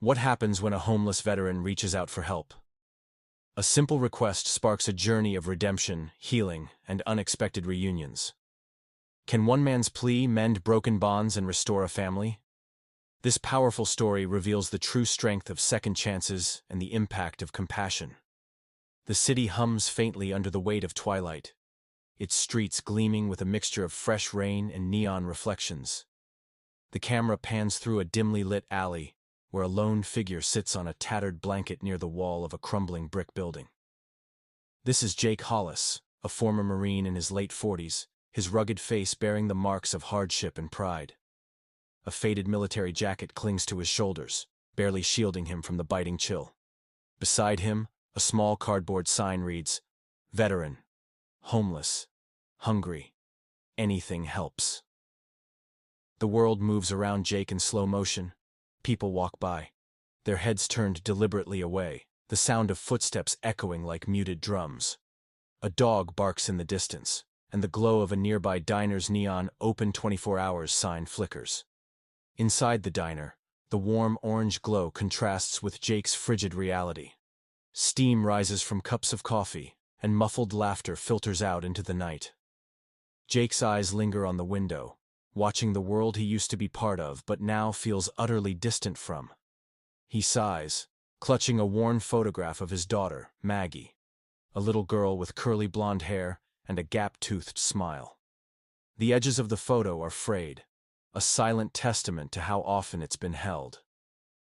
What happens when a homeless veteran reaches out for help? A simple request sparks a journey of redemption, healing, and unexpected reunions. Can one man's plea mend broken bonds and restore a family? This powerful story reveals the true strength of second chances and the impact of compassion. The city hums faintly under the weight of twilight, its streets gleaming with a mixture of fresh rain and neon reflections. The camera pans through a dimly lit alley, where a lone figure sits on a tattered blanket near the wall of a crumbling brick building. This is Jake Hollis, a former Marine in his late 40s, his rugged face bearing the marks of hardship and pride. A faded military jacket clings to his shoulders, barely shielding him from the biting chill. Beside him, a small cardboard sign reads, "Veteran, homeless, hungry, anything helps." The world moves around Jake in slow motion. People walk by, their heads turned deliberately away, the sound of footsteps echoing like muted drums. A dog barks in the distance, and the glow of a nearby diner's neon "Open 24 hours" sign flickers. Inside the diner, the warm orange glow contrasts with Jake's frigid reality. Steam rises from cups of coffee, and muffled laughter filters out into the night. Jake's eyes linger on the window, watching the world he used to be part of but now feels utterly distant from. He sighs, clutching a worn photograph of his daughter, Maggie, a little girl with curly blonde hair and a gap-toothed smile. The edges of the photo are frayed, a silent testament to how often it's been held.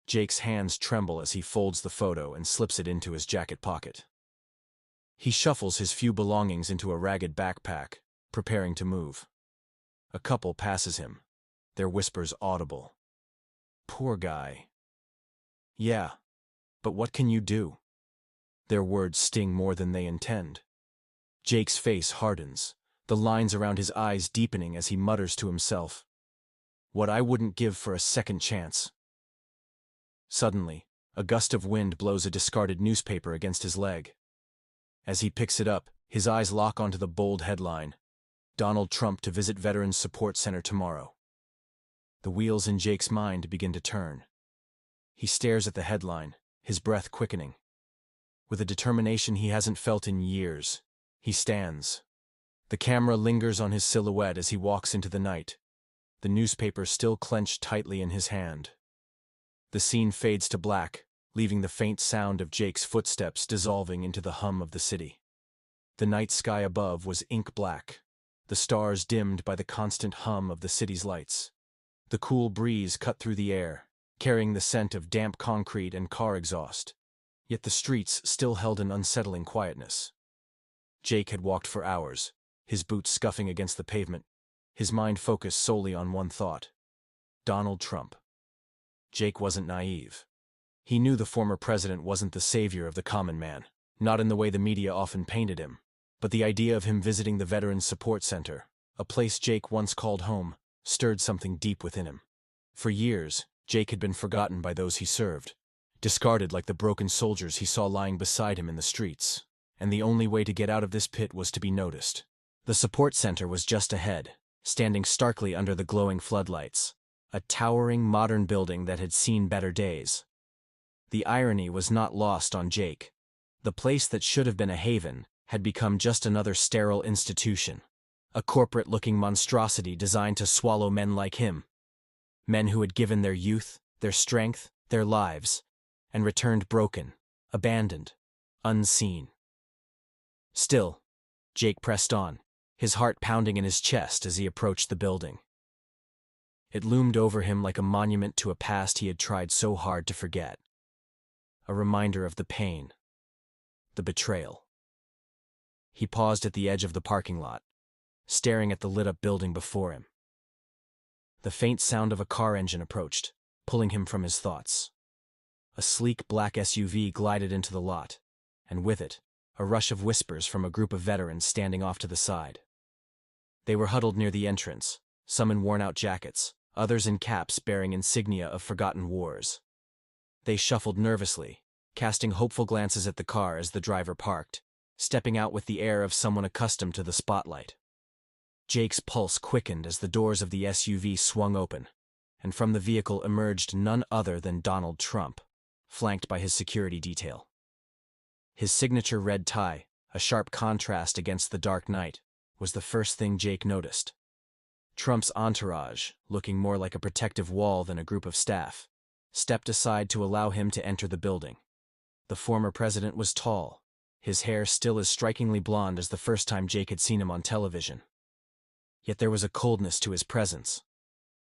Jake's hands tremble as he folds the photo and slips it into his jacket pocket. He shuffles his few belongings into a ragged backpack, preparing to move. A couple passes him, their whispers audible. "Poor guy." "Yeah, but what can you do?" Their words sting more than they intend. Jake's face hardens, the lines around his eyes deepening as he mutters to himself, "What I wouldn't give for a second chance." Suddenly, a gust of wind blows a discarded newspaper against his leg. As he picks it up, his eyes lock onto the bold headline, "Donald Trump to visit Veterans Support Center tomorrow." The wheels in Jake's mind begin to turn. He stares at the headline, his breath quickening. With a determination he hasn't felt in years, he stands. The camera lingers on his silhouette as he walks into the night, the newspaper still clenched tightly in his hand. The scene fades to black, leaving the faint sound of Jake's footsteps dissolving into the hum of the city. The night sky above was ink black, the stars dimmed by the constant hum of the city's lights. The cool breeze cut through the air, carrying the scent of damp concrete and car exhaust, yet the streets still held an unsettling quietness. Jake had walked for hours, his boots scuffing against the pavement, his mind focused solely on one thought: Donald Trump. Jake wasn't naive. He knew the former president wasn't the savior of the common man, not in the way the media often painted him, but the idea of him visiting the Veterans Support Center, a place Jake once called home, stirred something deep within him. For years, Jake had been forgotten by those he served, discarded like the broken soldiers he saw lying beside him in the streets, and the only way to get out of this pit was to be noticed. The support center was just ahead, standing starkly under the glowing floodlights, a towering modern building that had seen better days. The irony was not lost on Jake. The place that should have been a haven had become just another sterile institution, a corporate-looking monstrosity designed to swallow men like him. Men who had given their youth, their strength, their lives, and returned broken, abandoned, unseen. Still, Jake pressed on, his heart pounding in his chest as he approached the building. It loomed over him like a monument to a past he had tried so hard to forget. A reminder of the pain, the betrayal. He paused at the edge of the parking lot, staring at the lit-up building before him. The faint sound of a car engine approached, pulling him from his thoughts. A sleek black SUV glided into the lot, and with it, a rush of whispers from a group of veterans standing off to the side. They were huddled near the entrance, some in worn-out jackets, others in caps bearing insignia of forgotten wars. They shuffled nervously, casting hopeful glances at the car as the driver parked, stepping out with the air of someone accustomed to the spotlight. Jake's pulse quickened as the doors of the SUV swung open, and from the vehicle emerged none other than Donald Trump, flanked by his security detail. His signature red tie, a sharp contrast against the dark night, was the first thing Jake noticed. Trump's entourage, looking more like a protective wall than a group of staff, stepped aside to allow him to enter the building. The former president was tall, his hair still as strikingly blonde as the first time Jake had seen him on television. Yet there was a coldness to his presence,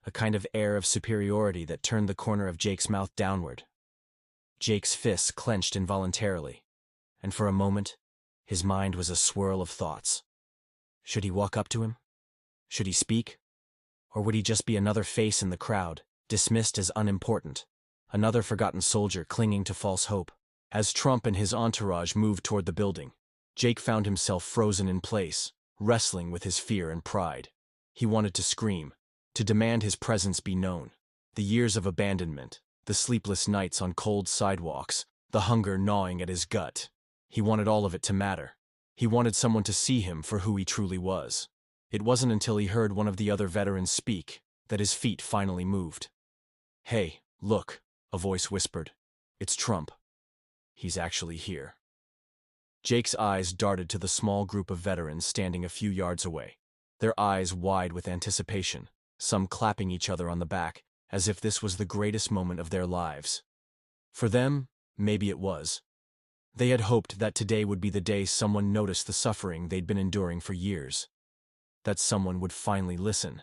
a kind of air of superiority that turned the corner of Jake's mouth downward. Jake's fists clenched involuntarily, and for a moment, his mind was a swirl of thoughts. Should he walk up to him? Should he speak? Or would he just be another face in the crowd, dismissed as unimportant, another forgotten soldier clinging to false hope? As Trump and his entourage moved toward the building, Jake found himself frozen in place, wrestling with his fear and pride. He wanted to scream, to demand his presence be known. The years of abandonment, the sleepless nights on cold sidewalks, the hunger gnawing at his gut. He wanted all of it to matter. He wanted someone to see him for who he truly was. It wasn't until he heard one of the other veterans speak that his feet finally moved. "Hey, look," a voice whispered. "It's Trump. He's actually here." Jake's eyes darted to the small group of veterans standing a few yards away, their eyes wide with anticipation, some clapping each other on the back, as if this was the greatest moment of their lives. For them, maybe it was. They had hoped that today would be the day someone noticed the suffering they'd been enduring for years. That someone would finally listen.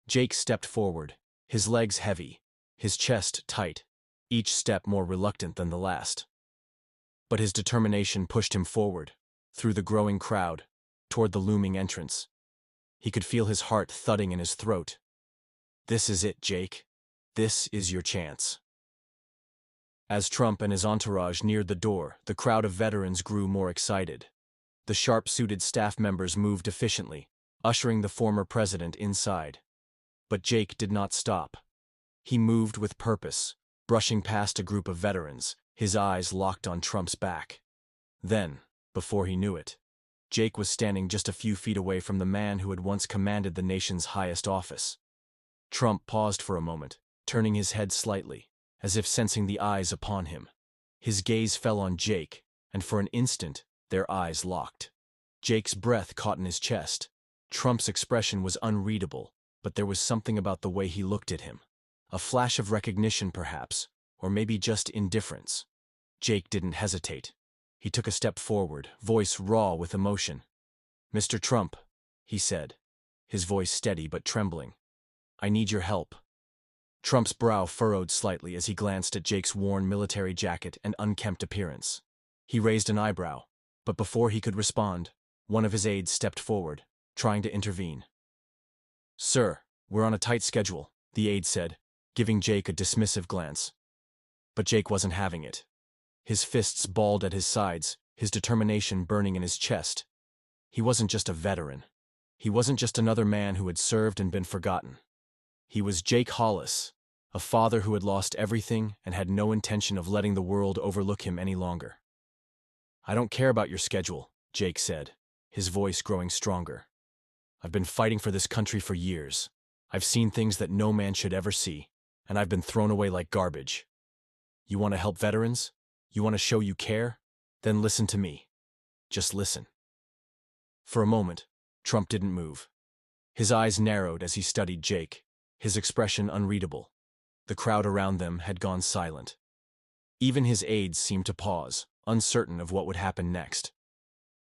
Jake stepped forward, his legs heavy, his chest tight, each step more reluctant than the last. But his determination pushed him forward, through the growing crowd, toward the looming entrance. He could feel his heart thudding in his throat. This is it, Jake. This is your chance. As Trump and his entourage neared the door, the crowd of veterans grew more excited. The sharp-suited staff members moved efficiently, ushering the former president inside. But Jake did not stop. He moved with purpose, brushing past a group of veterans, his eyes locked on Trump's back. Then, before he knew it, Jake was standing just a few feet away from the man who had once commanded the nation's highest office. Trump paused for a moment, turning his head slightly, as if sensing the eyes upon him. His gaze fell on Jake, and for an instant, their eyes locked. Jake's breath caught in his chest. Trump's expression was unreadable, but there was something about the way he looked at him. A flash of recognition, perhaps, or maybe just indifference. Jake didn't hesitate. He took a step forward, voice raw with emotion. "Mr. Trump," he said, his voice steady but trembling. "I need your help." Trump's brow furrowed slightly as he glanced at Jake's worn military jacket and unkempt appearance. He raised an eyebrow, but before he could respond, one of his aides stepped forward, trying to intervene. "Sir, we're on a tight schedule," the aide said, giving Jake a dismissive glance. But Jake wasn't having it. His fists balled at his sides, his determination burning in his chest. He wasn't just a veteran. He wasn't just another man who had served and been forgotten. He was Jake Hollis, a father who had lost everything and had no intention of letting the world overlook him any longer. "I don't care about your schedule," Jake said, his voice growing stronger. "I've been fighting for this country for years. I've seen things that no man should ever see, and I've been thrown away like garbage. You want to help veterans? You want to show you care? Then listen to me. Just listen." For a moment, Trump didn't move. His eyes narrowed as he studied Jake, his expression unreadable. The crowd around them had gone silent. Even his aides seemed to pause, uncertain of what would happen next.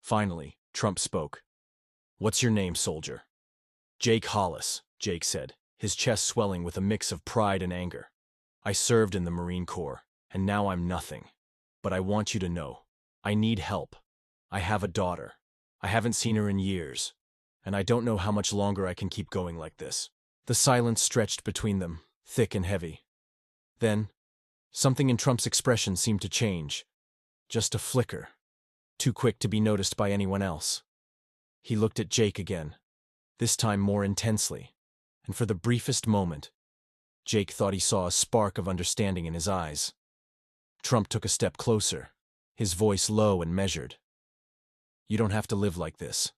Finally, Trump spoke. "What's your name, soldier?" "Jake Hollis," Jake said, his chest swelling with a mix of pride and anger. "I served in the Marine Corps, and now I'm nothing. But I want you to know, I need help. I have a daughter. I haven't seen her in years, and I don't know how much longer I can keep going like this." The silence stretched between them, thick and heavy. Then, something in Trump's expression seemed to change. Just a flicker, too quick to be noticed by anyone else. He looked at Jake again, this time more intensely, and for the briefest moment, Jake thought he saw a spark of understanding in his eyes. Trump took a step closer, his voice low and measured. "You don't have to live like this.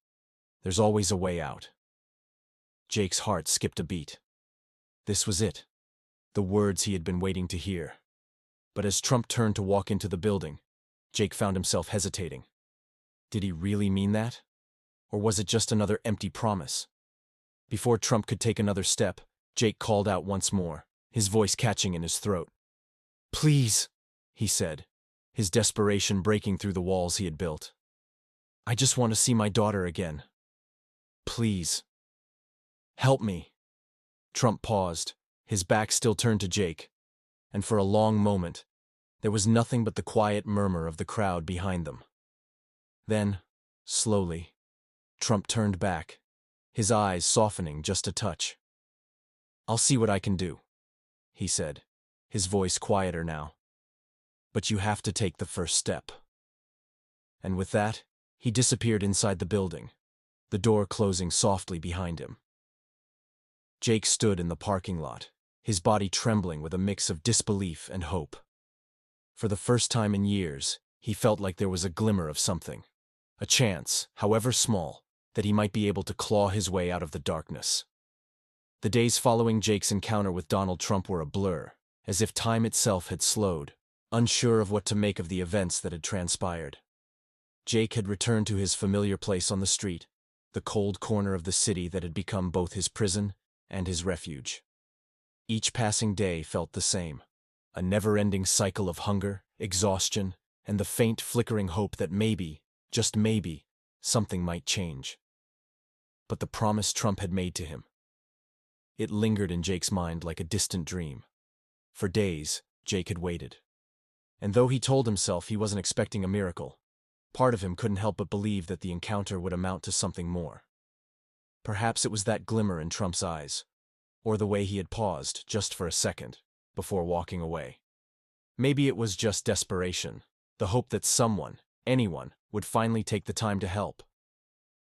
There's always a way out." Jake's heart skipped a beat. This was it. The words he had been waiting to hear. But as Trump turned to walk into the building, Jake found himself hesitating. Did he really mean that? Or was it just another empty promise? Before Trump could take another step, Jake called out once more, his voice catching in his throat. "Please," he said, his desperation breaking through the walls he had built. "I just want to see my daughter again. Please. Help me." Trump paused, his back still turned to Jake, and for a long moment, there was nothing but the quiet murmur of the crowd behind them. Then, slowly, Trump turned back, his eyes softening just a touch. "I'll see what I can do," he said, his voice quieter now. "But you have to take the first step." And with that, he disappeared inside the building, the door closing softly behind him. Jake stood in the parking lot, his body trembling with a mix of disbelief and hope. For the first time in years, he felt like there was a glimmer of something, a chance, however small, that he might be able to claw his way out of the darkness. The days following Jake's encounter with Donald Trump were a blur, as if time itself had slowed, unsure of what to make of the events that had transpired. Jake had returned to his familiar place on the street, the cold corner of the city that had become both his prison and his refuge. Each passing day felt the same, a never-ending cycle of hunger, exhaustion, and the faint flickering hope that maybe, just maybe, something might change. But the promise Trump had made to him, it lingered in Jake's mind like a distant dream. For days, Jake had waited. And though he told himself he wasn't expecting a miracle, part of him couldn't help but believe that the encounter would amount to something more. Perhaps it was that glimmer in Trump's eyes, or the way he had paused just for a second before walking away. Maybe it was just desperation, the hope that someone, anyone, would finally take the time to help.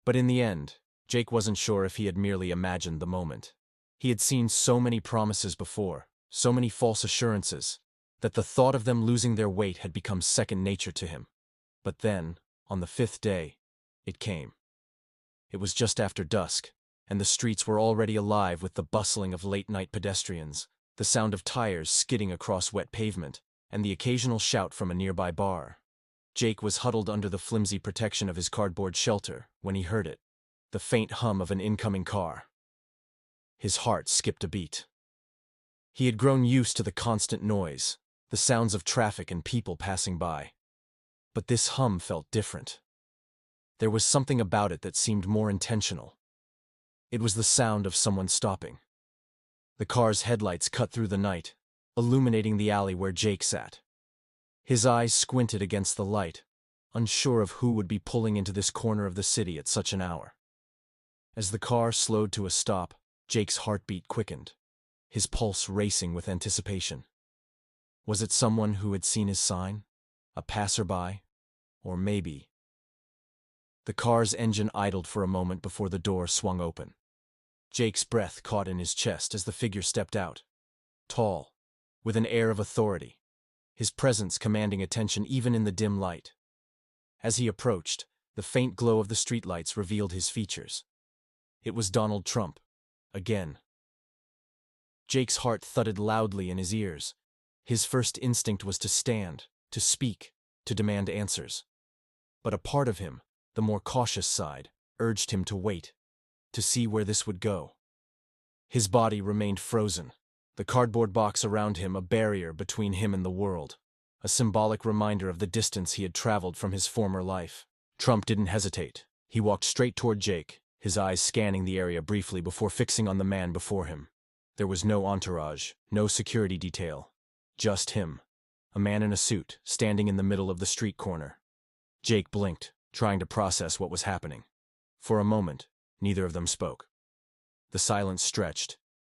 But in the end, Jake wasn't sure if he had merely imagined the moment. He had seen so many promises before, so many false assurances, that the thought of them losing their weight had become second nature to him. But then, on the fifth day, it came. It was just after dusk, and the streets were already alive with the bustling of late-night pedestrians, the sound of tires skidding across wet pavement, and the occasional shout from a nearby bar. Jake was huddled under the flimsy protection of his cardboard shelter when he heard it, the faint hum of an incoming car. His heart skipped a beat. He had grown used to the constant noise, the sounds of traffic and people passing by. But this hum felt different. There was something about it that seemed more intentional. It was the sound of someone stopping. The car's headlights cut through the night, illuminating the alley where Jake sat. His eyes squinted against the light, unsure of who would be pulling into this corner of the city at such an hour. As the car slowed to a stop, Jake's heartbeat quickened, his pulse racing with anticipation. Was it someone who had seen his sign? A passerby? Or maybe... The car's engine idled for a moment before the door swung open. Jake's breath caught in his chest as the figure stepped out. Tall, with an air of authority, his presence commanding attention even in the dim light. As he approached, the faint glow of the streetlights revealed his features. It was Donald Trump, again. Jake's heart thudded loudly in his ears. His first instinct was to stand, to speak, to demand answers. But a part of him, the more cautious side, urged him to wait, to see where this would go. His body remained frozen, the cardboard box around him a barrier between him and the world, a symbolic reminder of the distance he had traveled from his former life. Trump didn't hesitate. He walked straight toward Jake, his eyes scanning the area briefly before fixing on the man before him. There was no entourage, no security detail. Just him, a man in a suit, standing in the middle of the street corner. Jake blinked, trying to process what was happening. For a moment, neither of them spoke. The silence stretched,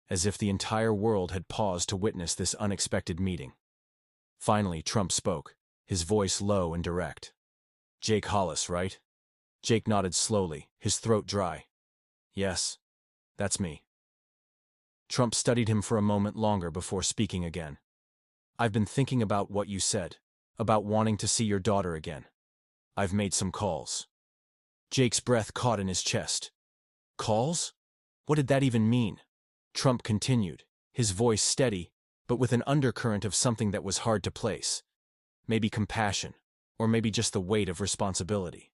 as if the entire world had paused to witness this unexpected meeting. Finally, Trump spoke, his voice low and direct. "Jake Hollis, right?" Jake nodded slowly, his throat dry. "Yes, that's me." Trump studied him for a moment longer before speaking again. "I've been thinking about what you said, about wanting to see your daughter again. I've made some calls." Jake's breath caught in his chest. "Calls? What did that even mean?" Trump continued, his voice steady, but with an undercurrent of something that was hard to place. Maybe compassion, or maybe just the weight of responsibility.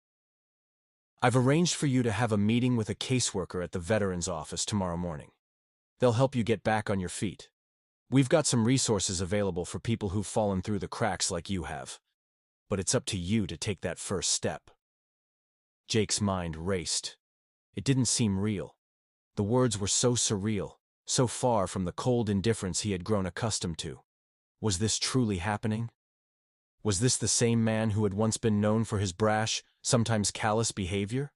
I've arranged for you to have a meeting with a caseworker at the Veterans Office tomorrow morning. They'll help you get back on your feet. We've got some resources available for people who've fallen through the cracks like you have. But it's up to you to take that first step. Jake's mind raced. It didn't seem real. The words were so surreal, so far from the cold indifference he had grown accustomed to. Was this truly happening? Was this the same man who had once been known for his brash, sometimes callous behavior?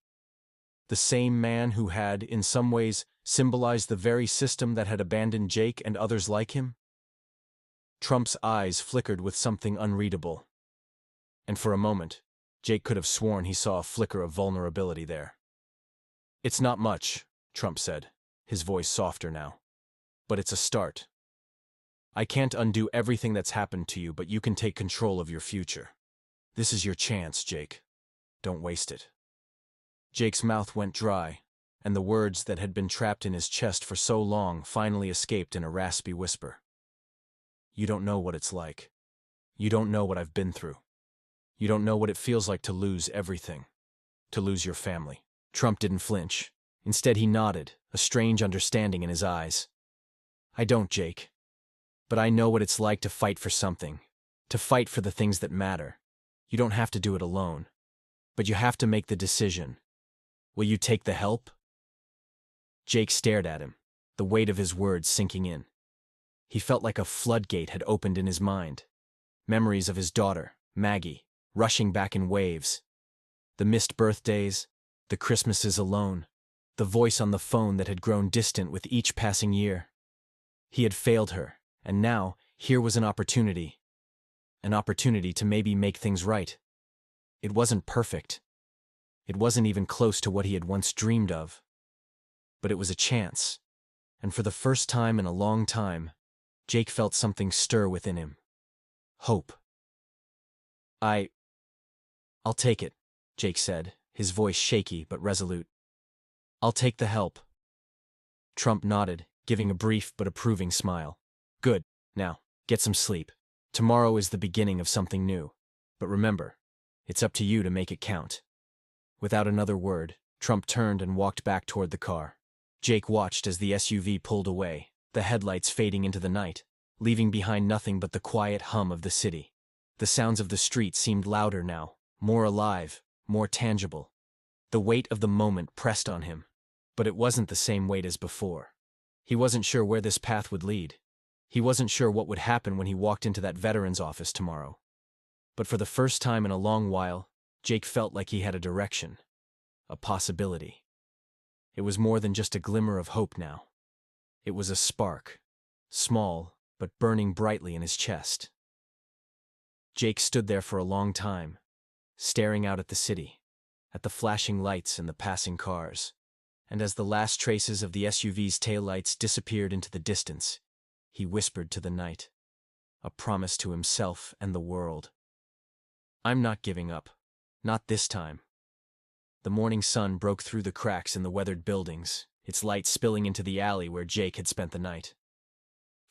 The same man who had, in some ways, symbolized the very system that had abandoned Jake and others like him? Trump's eyes flickered with something unreadable. And for a moment, Jake could have sworn he saw a flicker of vulnerability there. It's not much, Trump said, his voice softer now. But it's a start. I can't undo everything that's happened to you, but you can take control of your future. This is your chance, Jake. Don't waste it. Jake's mouth went dry, and the words that had been trapped in his chest for so long finally escaped in a raspy whisper. You don't know what it's like. You don't know what I've been through. You don't know what it feels like to lose everything. To lose your family. Trump didn't flinch. Instead, he nodded, a strange understanding in his eyes. I don't, Jake. But I know what it's like to fight for something. To fight for the things that matter. You don't have to do it alone. But you have to make the decision. Will you take the help? Jake stared at him, the weight of his words sinking in. He felt like a floodgate had opened in his mind. Memories of his daughter, Maggie, rushing back in waves. The missed birthdays, the Christmases alone, the voice on the phone that had grown distant with each passing year. He had failed her, and now, here was an opportunity. An opportunity to maybe make things right. It wasn't perfect. It wasn't even close to what he had once dreamed of. But it was a chance, and for the first time in a long time, Jake felt something stir within him. Hope. I'll take it, Jake said, his voice shaky but resolute. I'll take the help. Trump nodded, giving a brief but approving smile. Good. Now, get some sleep. Tomorrow is the beginning of something new. But remember, it's up to you to make it count. Without another word, Trump turned and walked back toward the car. Jake watched as the SUV pulled away, the headlights fading into the night, leaving behind nothing but the quiet hum of the city. The sounds of the street seemed louder now, more alive, more tangible. The weight of the moment pressed on him, but it wasn't the same weight as before. He wasn't sure where this path would lead. He wasn't sure what would happen when he walked into that veterans office tomorrow. But for the first time in a long while, Jake felt like he had a direction, a possibility. It was more than just a glimmer of hope now. It was a spark, small but burning brightly in his chest. Jake stood there for a long time, staring out at the city, at the flashing lights and the passing cars, and as the last traces of the SUV's taillights disappeared into the distance, he whispered to the night, a promise to himself and the world. I'm not giving up. Not this time. The morning sun broke through the cracks in the weathered buildings, its light spilling into the alley where Jake had spent the night.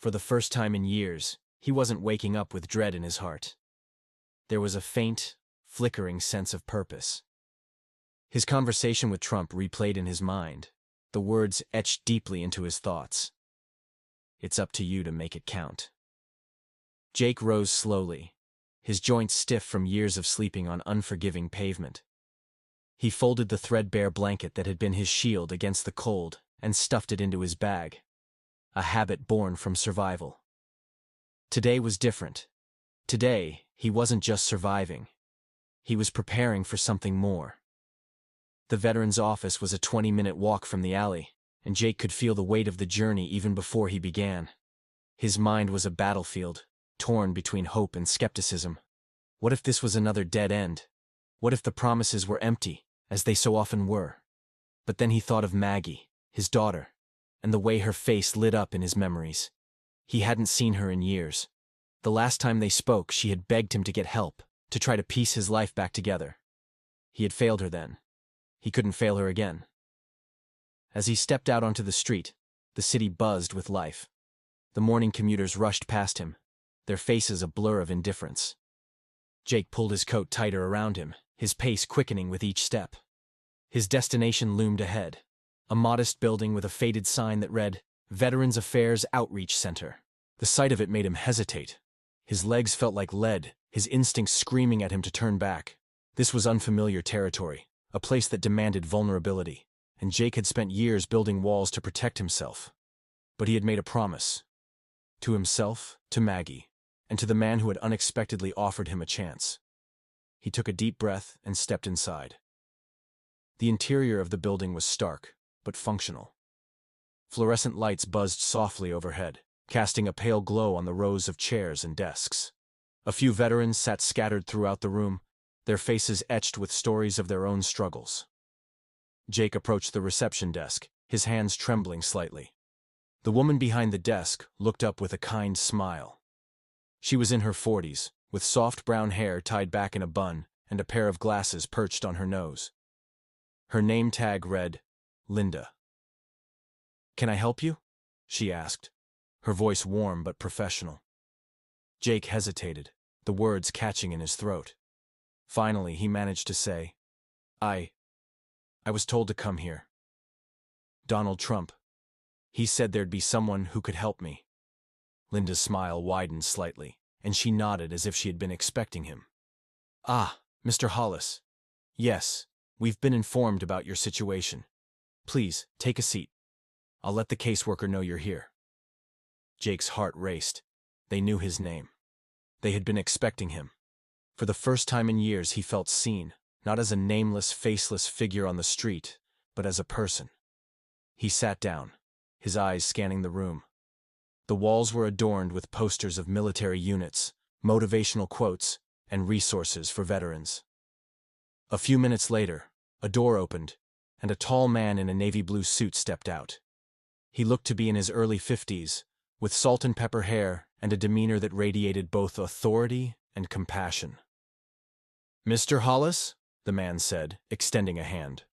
For the first time in years, he wasn't waking up with dread in his heart. There was a faint, flickering sense of purpose. His conversation with Trump replayed in his mind, the words etched deeply into his thoughts. It's up to you to make it count. Jake rose slowly, his joints stiff from years of sleeping on unforgiving pavement. He folded the threadbare blanket that had been his shield against the cold and stuffed it into his bag, a habit born from survival. Today was different. Today, he wasn't just surviving. He was preparing for something more. The veterans' office was a 20-minute walk from the alley, and Jake could feel the weight of the journey even before he began. His mind was a battlefield, torn between hope and skepticism. What if this was another dead end? What if the promises were empty, as they so often were? But then he thought of Maggie, his daughter, and the way her face lit up in his memories. He hadn't seen her in years. The last time they spoke, she had begged him to get help, to try to piece his life back together. He had failed her then. He couldn't fail her again. As he stepped out onto the street, the city buzzed with life. The morning commuters rushed past him, their faces a blur of indifference. Jake pulled his coat tighter around him, his pace quickening with each step. His destination loomed ahead, a modest building with a faded sign that read, Veterans Affairs Outreach Center. The sight of it made him hesitate. His legs felt like lead, his instincts screaming at him to turn back. This was unfamiliar territory, a place that demanded vulnerability, and Jake had spent years building walls to protect himself. But he had made a promise. To himself, to Maggie, and to the man who had unexpectedly offered him a chance. He took a deep breath and stepped inside. The interior of the building was stark, but functional. Fluorescent lights buzzed softly overhead, casting a pale glow on the rows of chairs and desks. A few veterans sat scattered throughout the room, their faces etched with stories of their own struggles. Jake approached the reception desk, his hands trembling slightly. The woman behind the desk looked up with a kind smile. She was in her 40s, with soft brown hair tied back in a bun and a pair of glasses perched on her nose. Her name tag read, Linda. "Can I help you?" she asked, her voice warm but professional. Jake hesitated, the words catching in his throat. Finally, he managed to say, I was told to come here. Donald Trump. He said there'd be someone who could help me." Linda's smile widened slightly, and she nodded as if she had been expecting him. "Ah, Mr. Hollis. Yes, we've been informed about your situation. Please, take a seat. I'll let the caseworker know you're here." Jake's heart raced. They knew his name. They had been expecting him. For the first time in years, he felt seen, not as a nameless, faceless figure on the street, but as a person. He sat down, his eyes scanning the room. The walls were adorned with posters of military units, motivational quotes, and resources for veterans. A few minutes later, a door opened, and a tall man in a navy blue suit stepped out. He looked to be in his early 50s, with salt and pepper hair and a demeanor that radiated both authority and compassion. "Mr. Hollis?" the man said, extending a hand.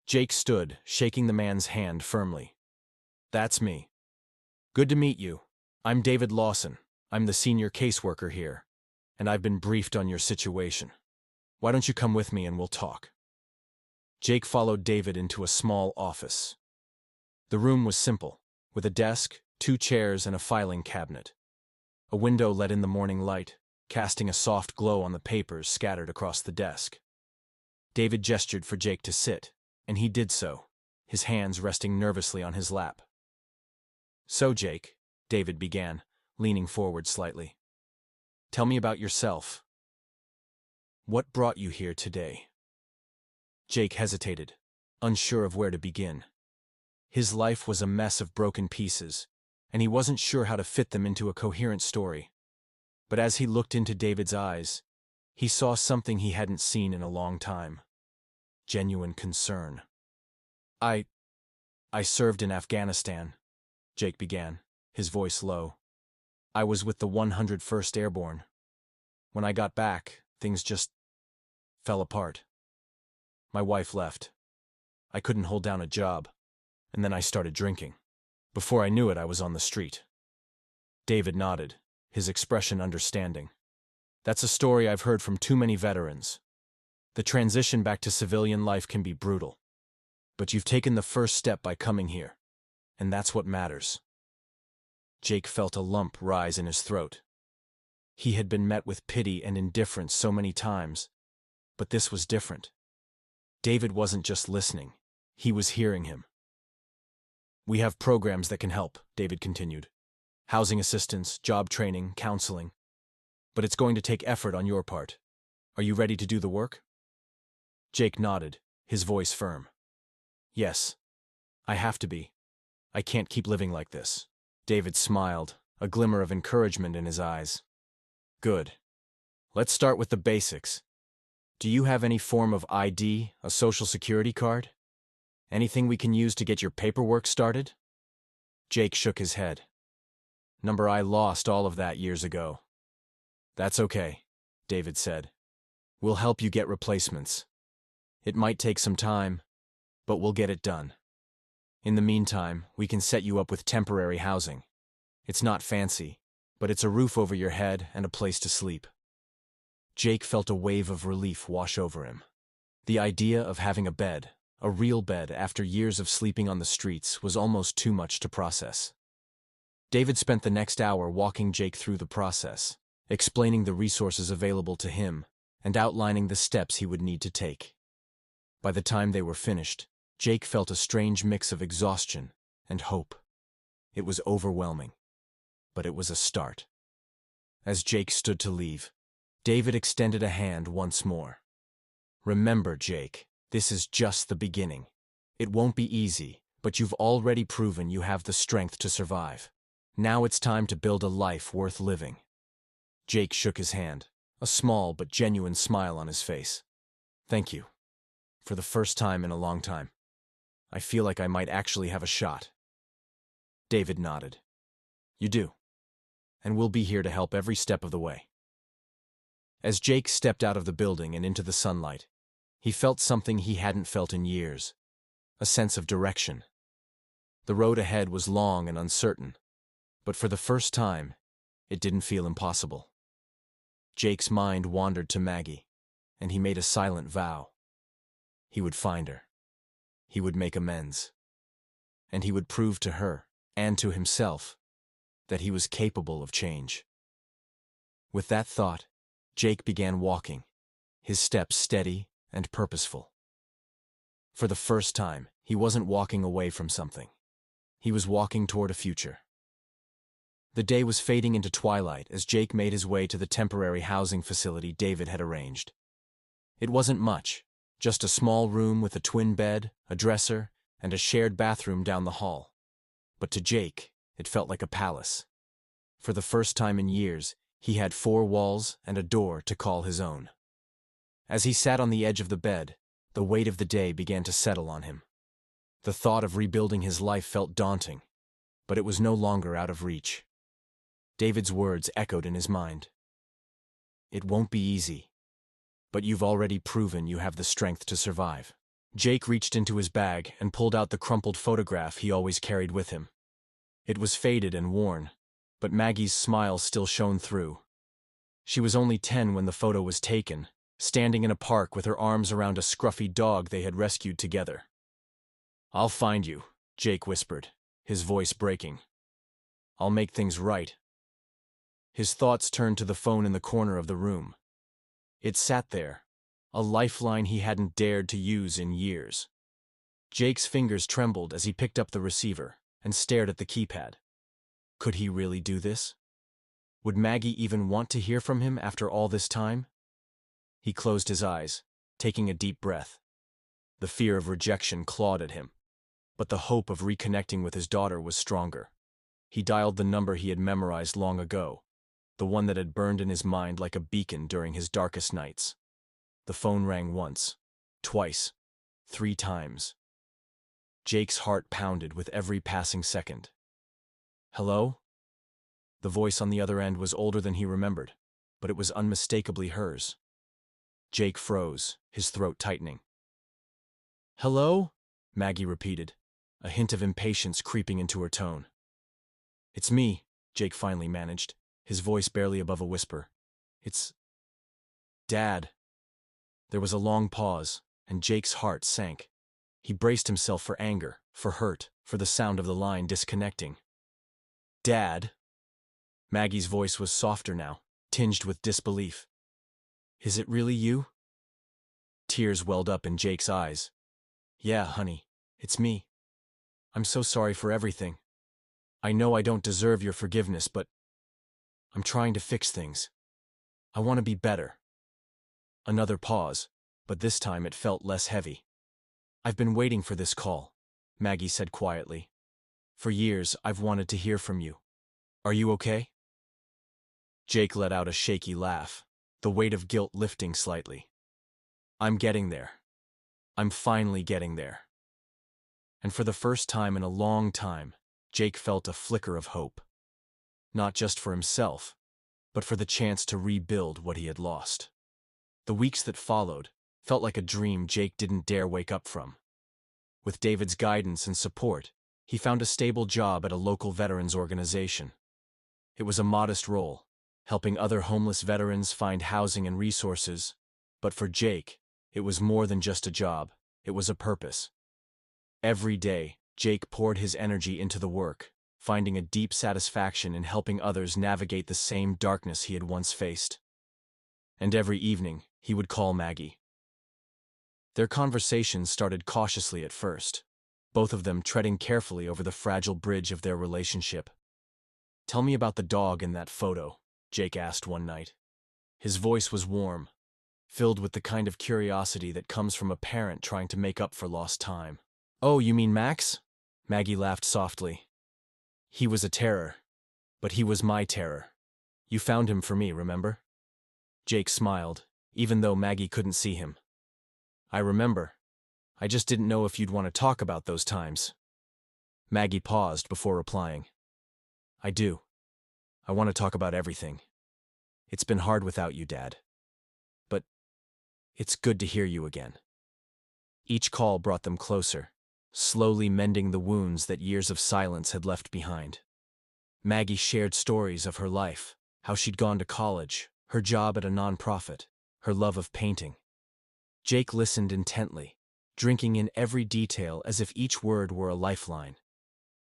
Jake stood, shaking the man's hand firmly. "That's me. Good to meet you. I'm David Lawson. I'm the senior caseworker here, and I've been briefed on your situation. Why don't you come with me and we'll talk?" Jake followed David into a small office. The room was simple, with a desk, 2 chairs, and a filing cabinet. A window let in the morning light, casting a soft glow on the papers scattered across the desk. David gestured for Jake to sit, and he did so, his hands resting nervously on his lap. "So, Jake," David began, leaning forward slightly, "tell me about yourself. What brought you here today?" Jake hesitated, unsure of where to begin. His life was a mess of broken pieces, and he wasn't sure how to fit them into a coherent story. But as he looked into David's eyes, he saw something he hadn't seen in a long time. Genuine concern. I served in Afghanistan," Jake began, his voice low. "I was with the 101st Airborne. When I got back, things just fell apart. My wife left. I couldn't hold down a job, and then I started drinking. Before I knew it, I was on the street." David nodded, his expression understanding. "That's a story I've heard from too many veterans. The transition back to civilian life can be brutal. But you've taken the first step by coming here, and that's what matters." Jake felt a lump rise in his throat. He had been met with pity and indifference so many times, but this was different. David wasn't just listening, he was hearing him. "We have programs that can help," David continued. "Housing assistance, job training, counseling. But it's going to take effort on your part. Are you ready to do the work?" Jake nodded, his voice firm. "Yes. I have to be. I can't keep living like this." David smiled, a glimmer of encouragement in his eyes. "Good. Let's start with the basics. Do you have any form of ID, a social security card? Anything we can use to get your paperwork started?" Jake shook his head. I lost all of that years ago." "That's okay," David said. "We'll help you get replacements. It might take some time, but we'll get it done. In the meantime, we can set you up with temporary housing. It's not fancy, but it's a roof over your head and a place to sleep. Jake felt a wave of relief wash over him. The idea of having a bed, a real bed after years of sleeping on the streets, was almost too much to process. David spent the next hour walking Jake through the process, explaining the resources available to him and outlining the steps he would need to take. By the time they were finished, Jake felt a strange mix of exhaustion and hope. It was overwhelming, but it was a start. As Jake stood to leave, David extended a hand once more. Remember, Jake, this is just the beginning. It won't be easy, but you've already proven you have the strength to survive. Now it's time to build a life worth living. Jake shook his hand, a small but genuine smile on his face. Thank you. For the first time in a long time. I feel like I might actually have a shot. David nodded. You do. And we'll be here to help every step of the way. As Jake stepped out of the building and into the sunlight, he felt something he hadn't felt in years, a sense of direction. The road ahead was long and uncertain, but for the first time, it didn't feel impossible. Jake's mind wandered to Maggie, and he made a silent vow. He would find her. He would make amends. And he would prove to her, and to himself, that he was capable of change. With that thought, Jake began walking, his steps steady and purposeful. For the first time, he wasn't walking away from something. He was walking toward a future. The day was fading into twilight as Jake made his way to the temporary housing facility David had arranged. It wasn't much, just a small room with a twin bed, a dresser, and a shared bathroom down the hall. But to Jake, it felt like a palace. For the first time in years, he had 4 walls and a door to call his own. As he sat on the edge of the bed, the weight of the day began to settle on him. The thought of rebuilding his life felt daunting, but it was no longer out of reach. David's words echoed in his mind. It won't be easy, but you've already proven you have the strength to survive. Jake reached into his bag and pulled out the crumpled photograph he always carried with him. It was faded and worn, but Maggie's smile still shone through. She was only 10 when the photo was taken, standing in a park with her arms around a scruffy dog they had rescued together. I'll find you, Jake whispered, his voice breaking. I'll make things right. His thoughts turned to the phone in the corner of the room. It sat there, a lifeline he hadn't dared to use in years. Jake's fingers trembled as he picked up the receiver and stared at the keypad. Could he really do this? Would Maggie even want to hear from him after all this time? He closed his eyes, taking a deep breath. The fear of rejection clawed at him, but the hope of reconnecting with his daughter was stronger. He dialed the number he had memorized long ago, the one that had burned in his mind like a beacon during his darkest nights. The phone rang once, twice, 3 times. Jake's heart pounded with every passing second. Hello? The voice on the other end was older than he remembered, but it was unmistakably hers. Jake froze, his throat tightening. Hello? Maggie repeated, a hint of impatience creeping into her tone. It's me, Jake finally managed, his voice barely above a whisper. It's Dad. There was a long pause, and Jake's heart sank. He braced himself for anger, for hurt, for the sound of the line disconnecting. Dad? Maggie's voice was softer now, tinged with disbelief. Is it really you? Tears welled up in Jake's eyes. Yeah, honey, it's me. I'm so sorry for everything. I know I don't deserve your forgiveness, but I'm trying to fix things. I want to be better. Another pause, but this time it felt less heavy. I've been waiting for this call, Maggie said quietly. For years, I've wanted to hear from you. Are you okay? Jake let out a shaky laugh, the weight of guilt lifting slightly. I'm getting there. I'm finally getting there. And for the first time in a long time, Jake felt a flicker of hope. Not just for himself, but for the chance to rebuild what he had lost. The weeks that followed felt like a dream Jake didn't dare wake up from. With David's guidance and support, he found a stable job at a local veterans organization, It was a modest role, helping other homeless veterans find housing and resources, but for Jake, it was more than just a job, it was a purpose. Every day, Jake poured his energy into the work, finding a deep satisfaction in helping others navigate the same darkness he had once faced. And every evening, he would call Maggie. Their conversations started cautiously at first, both of them treading carefully over the fragile bridge of their relationship. "Tell me about the dog in that photo," Jake asked one night. His voice was warm, filled with the kind of curiosity that comes from a parent trying to make up for lost time. "Oh, you mean Max?" Maggie laughed softly. "He was a terror, but he was my terror. You found him for me, remember?" Jake smiled, even though Maggie couldn't see him. "I remember. I just didn't know if you'd want to talk about those times." Maggie paused before replying. "I do. I want to talk about everything. It's been hard without you, Dad. But it's good to hear you again." Each call brought them closer, slowly mending the wounds that years of silence had left behind. Maggie shared stories of her life, how she'd gone to college, her job at a nonprofit, her love of painting. Jake listened intently, drinking in every detail as if each word were a lifeline.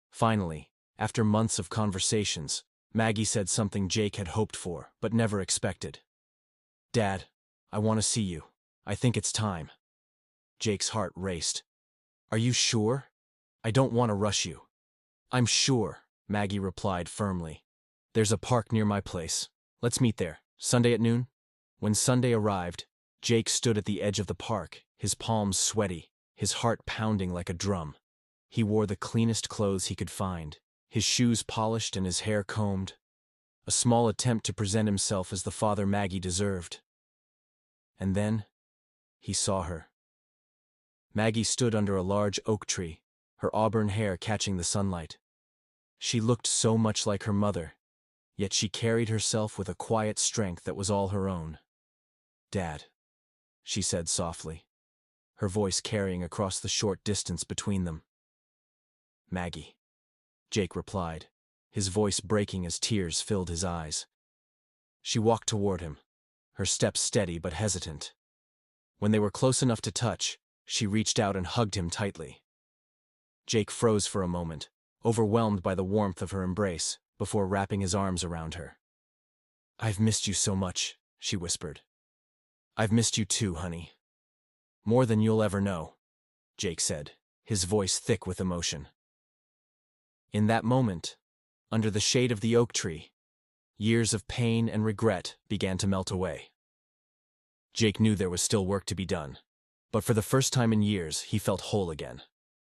Finally, after months of conversations, Maggie said something Jake had hoped for, but never expected. "Dad, I want to see you. I think it's time." Jake's heart raced. "Are you sure? I don't want to rush you." "I'm sure," Maggie replied firmly. "There's a park near my place. Let's meet there, Sunday at noon." When Sunday arrived, Jake stood at the edge of the park, his palms sweaty, his heart pounding like a drum. He wore the cleanest clothes he could find, his shoes polished and his hair combed. A small attempt to present himself as the father Maggie deserved. And then, he saw her. Maggie stood under a large oak tree, her auburn hair catching the sunlight. She looked so much like her mother, yet she carried herself with a quiet strength that was all her own. "Dad," she said softly, her voice carrying across the short distance between them. "Maggie," Jake replied, his voice breaking as tears filled his eyes. She walked toward him, her steps steady but hesitant. When they were close enough to touch, she reached out and hugged him tightly. Jake froze for a moment, overwhelmed by the warmth of her embrace, before wrapping his arms around her. "I've missed you so much," she whispered. "I've missed you too, honey." "More than you'll ever know," Jake said, his voice thick with emotion. In that moment, under the shade of the oak tree, years of pain and regret began to melt away. Jake knew there was still work to be done, but for the first time in years, he felt whole again.